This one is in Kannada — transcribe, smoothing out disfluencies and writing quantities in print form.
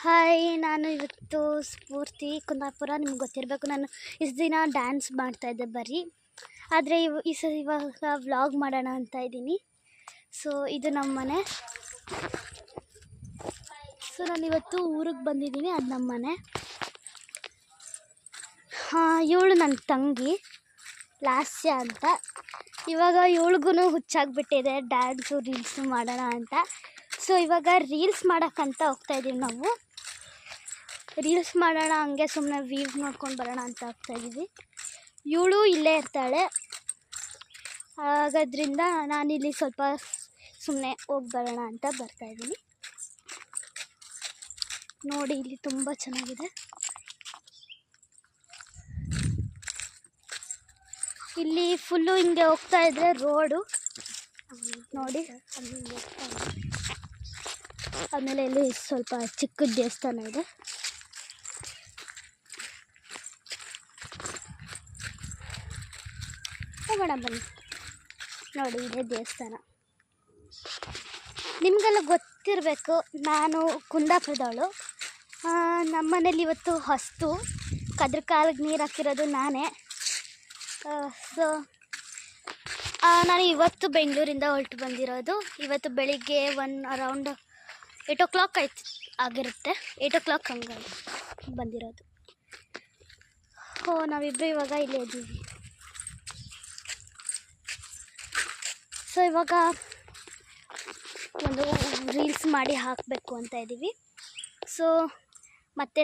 ಹಾಯ್, ನಾನು ಇವತ್ತು ಸ್ಫೂರ್ತಿ ಕುಂದಾಪುರ. ನಿಮ್ಗೆ ಗೊತ್ತಿರಬೇಕು, ನಾನು ಇಷ್ಟು ದಿನ ಡ್ಯಾನ್ಸ್ ಮಾಡ್ತಾಯಿದ್ದೆ ಬರೀ. ಆದರೆ ಇವಾಗ ವ್ಲಾಗ್ ಮಾಡೋಣ ಅಂತ ಇದ್ದೀನಿ. ಸೊ ಇದು ನಮ್ಮ ಮನೆ. ಸೊ ನಾನಿವತ್ತು ಊರಿಗೆ ಬಂದಿದ್ದೀನಿ, ಅದು ನಮ್ಮ ಮನೆ. ಇವಳು ನನ್ನ ತಂಗಿ ಲಾಸ್ಯ ಅಂತ. ಇವಾಗ ಇವಳಿಗೂ ಹುಚ್ಚಾಗ್ಬಿಟ್ಟಿದೆ ಡ್ಯಾನ್ಸು ರೀಲ್ಸು ಮಾಡೋಣ ಅಂತ. ಸೊ ಇವಾಗ ರೀಲ್ಸ್ ಮಾಡೋಕ್ಕಂತ ಹೋಗ್ತಾಯಿದ್ದೀವಿ ನಾವು. ರೀಲ್ಸ್ ಮಾಡೋಣ, ಹಂಗೆ ಸುಮ್ಮನೆ ವ್ಯೂಸ್ ನೋಡ್ಕೊಂಡು ಬರೋಣ ಅಂತ ಹೋಗ್ತಾಯಿದ್ದೀವಿ. ಇವಳು ಇಲ್ಲೇ ಇರ್ತಾಳೆ, ಹಾಗಾದ್ರಿಂದ ನಾನಿಲ್ಲಿ ಸ್ವಲ್ಪ ಸುಮ್ಮನೆ ಹೋಗಿ ಬರೋಣ ಅಂತ ಬರ್ತಾಯಿದ್ದೀನಿ. ನೋಡಿ, ಇಲ್ಲಿ ತುಂಬ ಚೆನ್ನಾಗಿದೆ. ಇಲ್ಲಿ ಫುಲ್ಲು ಹಿಂಗೆ ಹೋಗ್ತಾ ಇದ್ರೆ ರೋಡು ನೋಡಿ. ಆಮೇಲೆ ಇಲ್ಲಿ ಸ್ವಲ್ಪ ಚಿಕ್ಕ ದೇವಸ್ಥಾನ ಇದೆ. ಹೋಗೋಣ ಬನ್ನಿ. ನೋಡಿ, ಇದೇ ದೇವಸ್ಥಾನ. ನಿಮಗೆಲ್ಲ ಗೊತ್ತಿರಬೇಕು, ನಾನು ಕುಂದಾಪುರದವಳು. ನಮ್ಮ ಮನೇಲಿ ಇವತ್ತು ಹೊಸ್ತು ಕದ್ರ ಕಾಲಿಗೆ ನೀರು ಹಾಕಿರೋದು ನಾನೇ. ಸೊ ನಾನು ಇವತ್ತು ಬೆಂಗಳೂರಿಂದ ಹೊರಟು ಬಂದಿರೋದು. ಇವತ್ತು ಬೆಳಿಗ್ಗೆ ಅರೌಂಡ್ 8 o'clock ಆಗಿರುತ್ತೆ. 8 o'clock ಹಂಗೆ ಬಂದಿರೋದು. ನಾವಿಬ್ಬರು ಇವಾಗ ಇಲ್ಲೇ ಇದ್ದೀವಿ. ಸೊ ಇವಾಗ ಒಂದು ರೀಲ್ಸ್ ಮಾಡಿ ಹಾಕಬೇಕು ಅಂತ ಇದ್ದೀವಿ. ಸೊ ಮತ್ತೆ